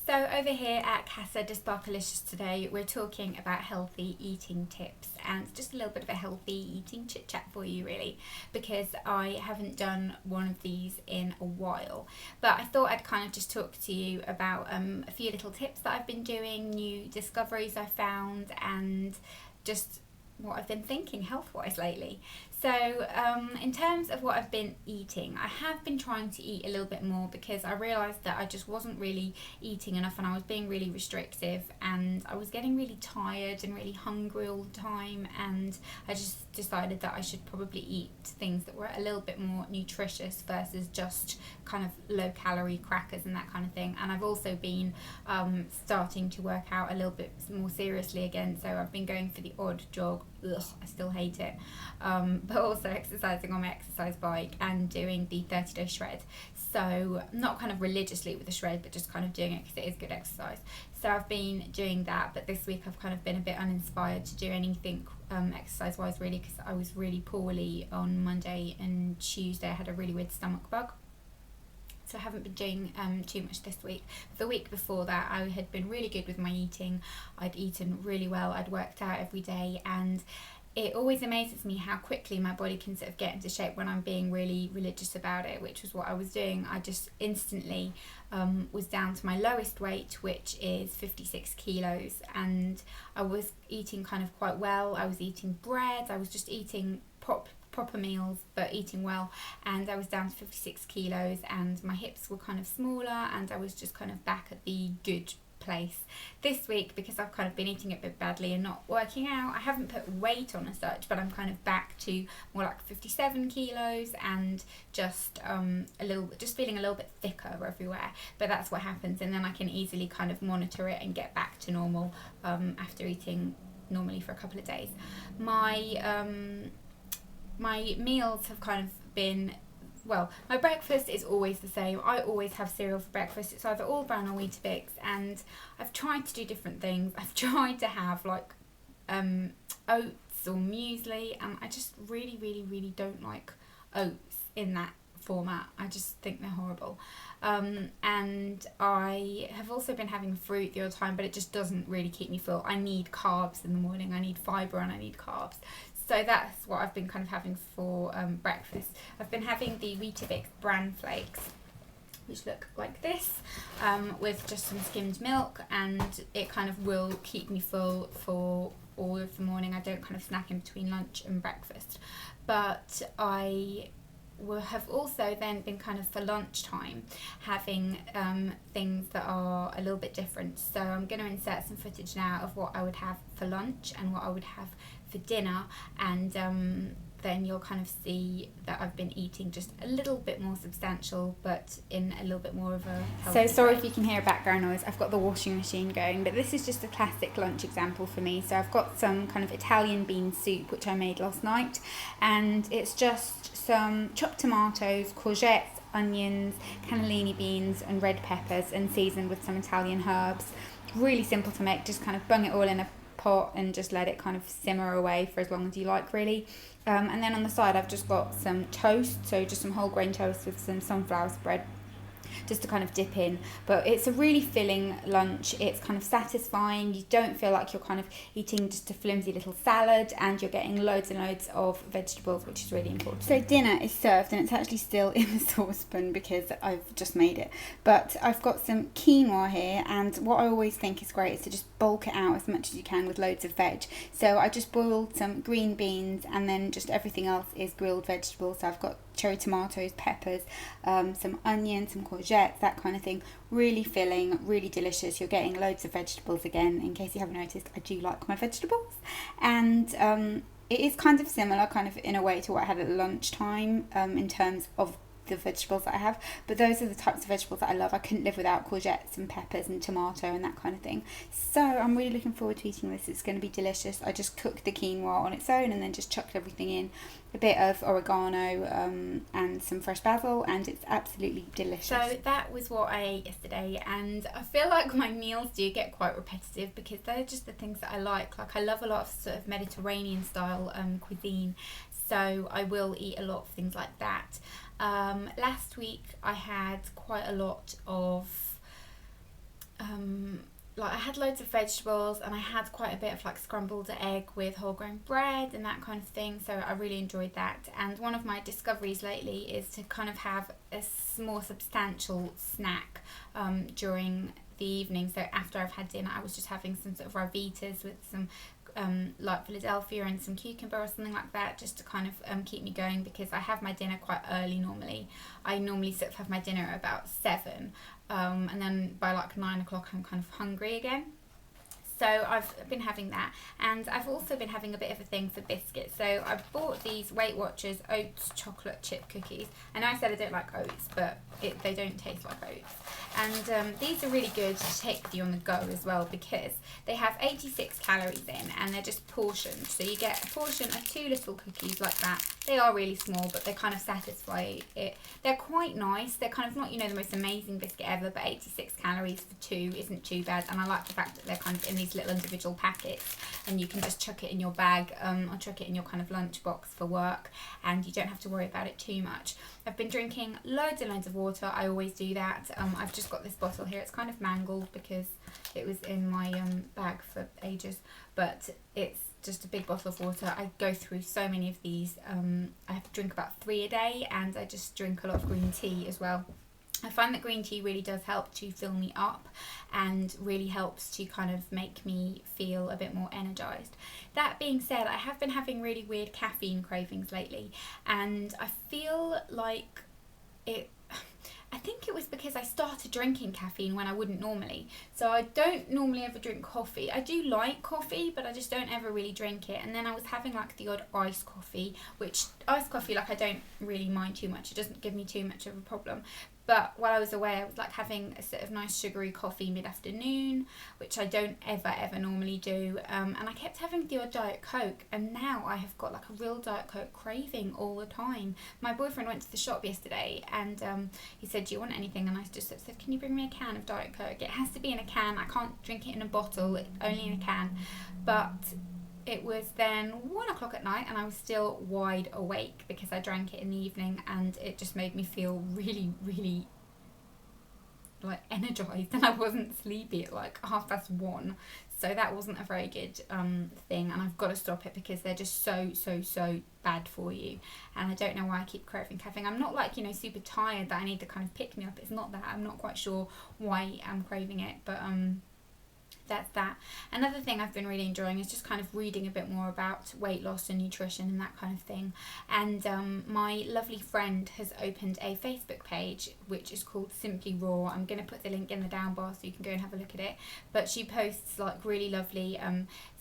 So over here at Casa de Sparkalicious today, we're talking about healthy eating tips and just a little bit of a healthy eating chit chat for you really, because I haven't done one of these in a while. But I thought I'd kind of just talk to you about a few little tips that I've been doing, new discoveries I found, and just what I've been thinking health-wise lately. So in terms of what I've been eating, I have been trying to eat a little bit more because I realised that I just wasn't really eating enough and I was being really restrictive and I was getting really tired and really hungry all the time, and I just decided that I should probably eat things that were a little bit more nutritious versus just kind of low calorie crackers and that kind of thing. And I've also been starting to work out a little bit more seriously again, so I've been going for the odd jog. Ugh, I still hate it, but also exercising on my exercise bike and doing the 30-day shred. So not kind of religiously with the shred, but just kind of doing it because it is good exercise. So I've been doing that, but this week I've kind of been a bit uninspired to do anything exercise wise really, because I was really poorly on Monday and Tuesday. I had a really weird stomach bug. So I haven't been doing too much this week. The week before that, I had been really good with my eating. I'd eaten really well. I'd worked out every day, and it always amazes me how quickly my body can sort of get into shape when I'm being really religious about it, which was what I was doing. I just instantly was down to my lowest weight, which is 56 kilos, and I was eating kind of quite well. I was eating bread. I was just eating proper meals but eating well, and I was down to 56 kilos and my hips were kind of smaller and I was just kind of back at the good place. This week, because I've kind of been eating a bit badly and not working out, I haven't put weight on as such, but I'm kind of back to more like 57 kilos and just just feeling a little bit thicker everywhere. But that's what happens, and then I can easily kind of monitor it and get back to normal after eating normally for a couple of days. My meals have kind of been, well, my breakfast is always the same. I always have cereal for breakfast. It's either all bran or Weetabix, and I've tried to do different things. I've tried to have like oats or muesli, and I just really don't like oats in that format. I just think they're horrible. And I have also been having fruit the odd time, but it just doesn't really keep me full. I need carbs in the morning. I need fibre and I need carbs. So that's what I've been kind of having for breakfast. I've been having the Weetabix bran flakes, which look like this, with just some skimmed milk, and it kind of will keep me full for all of the morning. I don't kind of snack in between lunch and breakfast. But I have also then been kind of for lunchtime having things that are a little bit different. So I'm going to insert some footage now of what I would have for lunch and what I would have for dinner, and then you'll kind of see that I've been eating just a little bit more substantial, but in a little bit more of a healthy So sorry way. if you can hear background noise. I've got the washing machine going, but this is just a classic lunch example for me. So I've got some kind of Italian bean soup, which I made last night, and it's just some chopped tomatoes, courgettes, onions, cannellini beans and red peppers, and seasoned with some Italian herbs. Really simple to make. Just kind of bung it all in a pot and just let it kind of simmer away for as long as you like really. And then on the side I've just got some toast, so just some whole grain toast with some sunflower spread just to kind of dip in. But it's a really filling lunch. It's kind of satisfying. You don't feel like you're kind of eating just a flimsy little salad, and you're getting loads and loads of vegetables, which is really important. So dinner is served, and it's actually still in the saucepan because I've just made it. But I've got some quinoa here, and what I always think is great is to just bulk it out as much as you can with loads of veg. So I just boiled some green beans, and then just everything else is grilled vegetables. So I've got cherry tomatoes, peppers, some onions, some courgettes, that kind of thing. Really filling, really delicious. You're getting loads of vegetables again. In case you haven't noticed, I do like my vegetables. And it is kind of similar, kind of in a way, to what I had at lunchtime in terms of the vegetables that I have, but those are the types of vegetables that I love. I couldn't live without courgettes and peppers and tomato and that kind of thing. So I'm really looking forward to eating this. It's going to be delicious. I just cooked the quinoa on its own and then just chucked everything in, a bit of oregano and some fresh basil, and it's absolutely delicious. So that was what I ate yesterday, and I feel like my meals do get quite repetitive because they're just the things that I like. Like, I love a lot of sort of Mediterranean style cuisine, so I will eat a lot of things like that. Last week I had quite a lot of like I had loads of vegetables, and I had quite a bit of like scrambled egg with whole grain bread and that kind of thing, so I really enjoyed that. And one of my discoveries lately is to kind of have a more substantial snack during the evening. So after I've had dinner, I was just having some sort of Ravitas with some like Philadelphia and some cucumber or something like that, just to kind of keep me going, because I have my dinner quite early normally. I normally sort of have my dinner at about 7, and then by like 9 o'clock I'm kind of hungry again. So I've been having that, and I've also been having a bit of a thing for biscuits. So I bought these Weight Watchers oats chocolate chip cookies. I know I said I don't like oats, but they don't taste like oats. And these are really good to take with you on the go as well, because they have 86 calories in, and they're just portioned. So you get a portion of 2 little cookies like that. They are really small, but they kind of satisfy it. They're quite nice. They're kind of not, the most amazing biscuit ever, but 86 calories for 2 isn't too bad. And I like the fact that they're kind of in these little individual packets, and you can just chuck it in your bag, or chuck it in your kind of lunch box for work, and you don't have to worry about it too much. I've been drinking loads and loads of water. I always do that. I've just got this bottle here. It's kind of mangled because it was in my bag for ages, but it's just a big bottle of water. I go through so many of these. I have to drink about 3 a day, and I just drink a lot of green tea as well. I find that green tea really does help to fill me up, and really helps to kind of make me feel a bit more energized. That being said, I have been having really weird caffeine cravings lately, and I feel like I think it was because I started drinking caffeine when I wouldn't normally. So I don't normally ever drink coffee. I do like coffee, but I just don't ever really drink it. And then I was having like the odd iced coffee, which iced coffee, like I don't really mind too much. It doesn't give me too much of a problem. But while I was away, I was like having a sort of nice sugary coffee mid-afternoon, which I don't ever normally do. And I kept having the odd Diet Coke, and now I have got like a real Diet Coke craving all the time. My boyfriend went to the shop yesterday, and he said, "Do you want anything?" And I just said, "Can you bring me a can of Diet Coke?" It has to be in a can. I can't drink it in a bottle, only in a can. But it was then 1 o'clock at night, and I was still wide awake because I drank it in the evening, and it just made me feel really like energized, and I wasn't sleepy at like 1:30. So that wasn't a very good thing, and I've got to stop it because they're just so bad for you. And I don't know why I keep craving caffeine. I'm not like super tired that I need to kind of pick me up. It's not that. I'm not quite sure why I'm craving it, but that's that. Another thing I've been really enjoying is just kind of reading a bit more about weight loss and nutrition and that kind of thing. And my lovely friend has opened a Facebook page which is called Simply Raw. I'm going to put the link in the down bar so you can go and have a look at it. But she posts like really lovely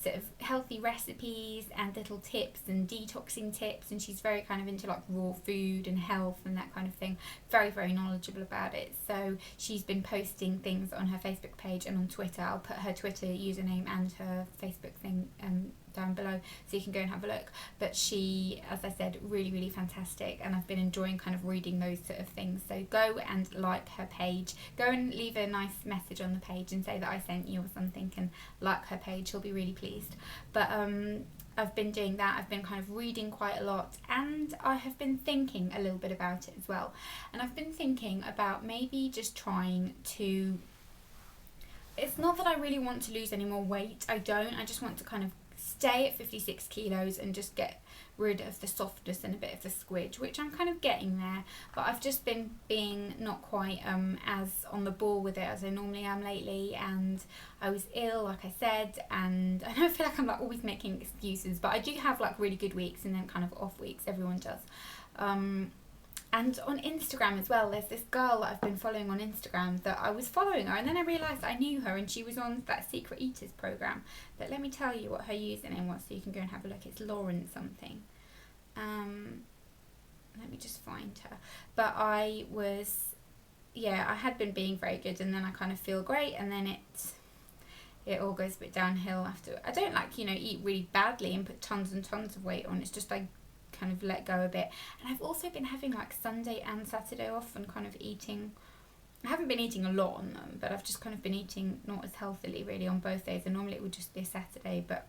sort of healthy recipes and little tips and detoxing tips, and she's very kind of into like raw food and health and that kind of thing. Very knowledgeable about it. So she's been posting things on her Facebook page and on Twitter. I'll put her Twitter username and her Facebook thing down below so you can go and have a look. But she, as I said, really fantastic, and I've been enjoying kind of reading those sort of things. So go and like her page, go and leave a nice message on the page and say that I sent you or something, and like her page. She'll be really pleased. But I've been doing that. I've been kind of reading quite a lot, and I have been thinking a little bit about it as well. And I've been thinking about maybe just trying to, it's not that I really want to lose any more weight. I don't. I just want to kind of stay at 56 kilos and just get rid of the softness and a bit of the squidge, which I'm kind of getting there. But I've just been being not quite as on the ball with it as I normally am lately, and I was ill, like I said, and I don't feel like I'm like always making excuses, but I do have like really good weeks and then kind of off weeks. Everyone does. And on Instagram as well, there's this girl that I've been following on Instagram that I was following her, and then I realised I knew her, and she was on that Secret Eaters programme. But let me tell you what her username was so you can go and have a look. It's Lauren something. Let me just find her. But I had been being very good, and then I kind of feel great, and then it all goes a bit downhill after. I don't like, eat really badly and put tons and tons of weight on. It's just I kind of let go a bit. And I've also been having like Sunday and Saturday off and kind of eating. I haven't been eating a lot on them, but I've just kind of been eating not as healthily really on both days. And normally it would just be a Saturday, but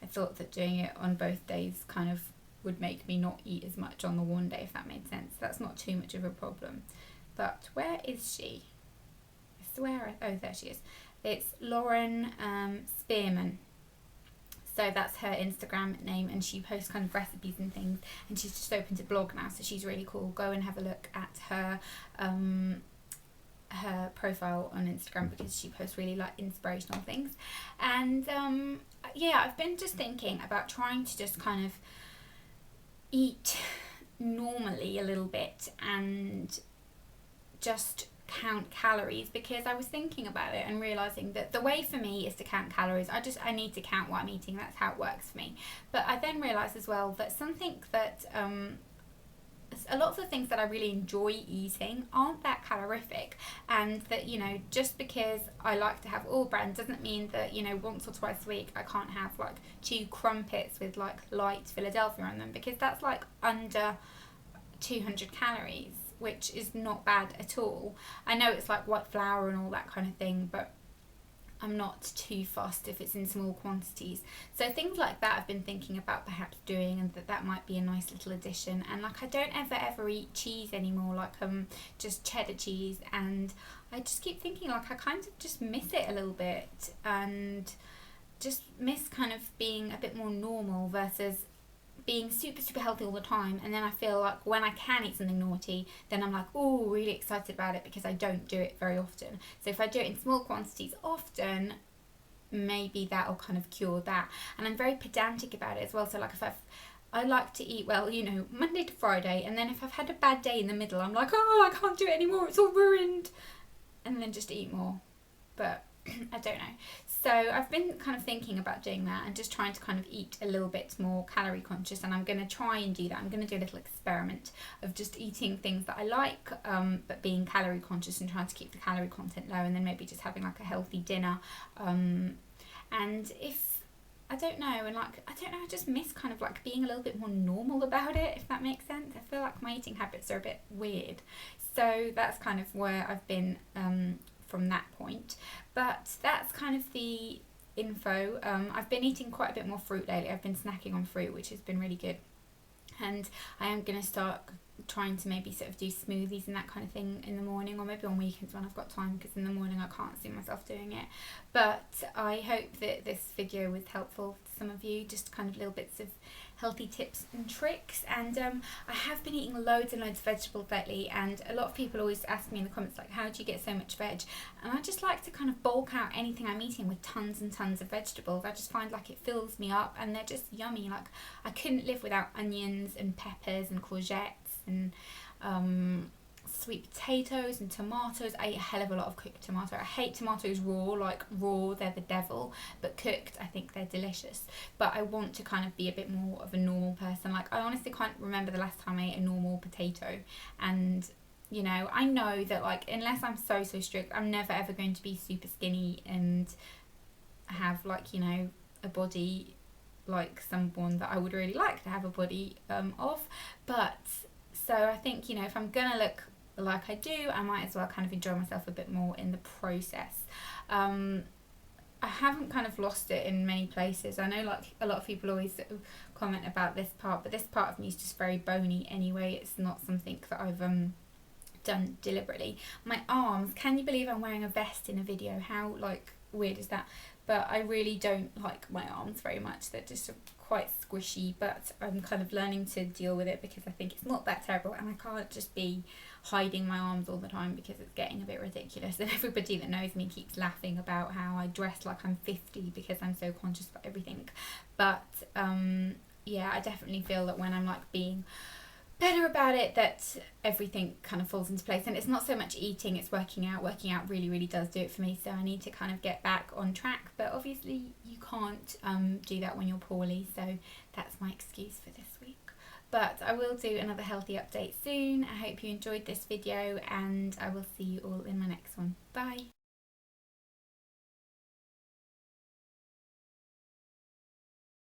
I thought that doing it on both days kind of would make me not eat as much on the one day, if that made sense. That's not too much of a problem. But where is she? I swear, oh, there she is. It's Lauren Spearman. So that's her Instagram name, and she posts kind of recipes and things, and she's just opened a blog now, so she's really cool. Go and have a look at her her profile on Instagram, because she posts really like inspirational things. And yeah, I've been just thinking about trying to just kind of eat normally a little bit and just count calories, because I was thinking about it and realizing that the way for me is to count calories. I need to count what I'm eating. That's how it works for me. But I then realized as well that something that a lot of the things that I really enjoy eating aren't that calorific, and that, you know, just because I like to have all brand doesn't mean that, you know, once or twice a week I can't have like 2 crumpets with like light Philadelphia on them, because that's like under 200 calories, which is not bad at all. I know it's like white flour and all that kind of thing, but I'm not too fussed if it's in small quantities. So things like that I've been thinking about perhaps doing, and that might be a nice little addition. And like, I don't ever eat cheese anymore, like just cheddar cheese, and I just keep thinking like I kind of just miss it a little bit, and just miss kind of being a bit more normal versus being super healthy all the time. And then I feel like when I can eat something naughty, then I'm like, oh, really excited about it, because I don't do it very often. So if I do it in small quantities often, maybe that'll kind of cure that. And I'm very pedantic about it as well. So like, I like to eat, well, you know, Monday to Friday, and then if I've had a bad day in the middle, I'm like, oh, I can't do it anymore, it's all ruined, and then just eat more. But I don't know. So I've been kind of thinking about doing that, and just trying to kind of eat a little bit more calorie conscious, and I'm going to try and do that. I'm going to do a little experiment of just eating things that I like, but being calorie conscious, and trying to keep the calorie content low, and then maybe just having like a healthy dinner. And if, I don't know, and like, I don't know, I just miss kind of like being a little bit more normal about it, if that makes sense. I feel like my eating habits are a bit weird. So that's kind of where I've been from that point. But that's kind of the info. I've been eating quite a bit more fruit lately. I've been snacking on fruit, which has been really good. And I am going to start trying to maybe sort of do smoothies and that kind of thing in the morning, or maybe on weekends when I've got time, because in the morning I can't see myself doing it. But I hope that this video was helpful to some of you, just kind of little bits of healthy tips and tricks. And I have been eating loads and loads of vegetables lately, and a lot of people always ask me in the comments like, how do you get so much veg? And I just like to kind of bulk out anything I'm eating with tons and tons of vegetables. I just find like it fills me up, and they're just yummy. Like, I couldn't live without onions and peppers and courgettes and sweet potatoes and tomatoes. I eat a hell of a lot of cooked tomato. I hate tomatoes raw, like raw they're the devil, but cooked I think they're delicious. But I want to kind of be a bit more of a normal person. Like, I honestly can't remember the last time I ate a normal potato. And you know, I know that like, unless I'm so strict, I'm never ever going to be super skinny and have like, you know, a body like someone that I would really like to have a body of. But so I think, you know, if I'm gonna look like I do, I might as well kind of enjoy myself a bit more in the process. I haven't kind of lost it in many places. I know like a lot of people always sort of comment about this part, but this part of me is just very bony anyway. It's not something that I've done deliberately. My arms, can you believe I'm wearing a vest in a video? How like weird is that? But I really don't like my arms very much. They're just quite squishy, but I'm kind of learning to deal with it, because I think it's not that terrible, and I can't just be hiding my arms all the time, because it's getting a bit ridiculous. And everybody that knows me keeps laughing about how I dress like I'm 50 because I'm so conscious about everything. But yeah, I definitely feel that when I'm like being better about it, that everything kind of falls into place. And it's not so much eating, it's working out. Working out really does do it for me, so I need to kind of get back on track. But obviously you can't do that when you're poorly, so that's my excuse for this week. But I will do another healthy update soon. I hope you enjoyed this video, and I will see you all in my next one. Bye.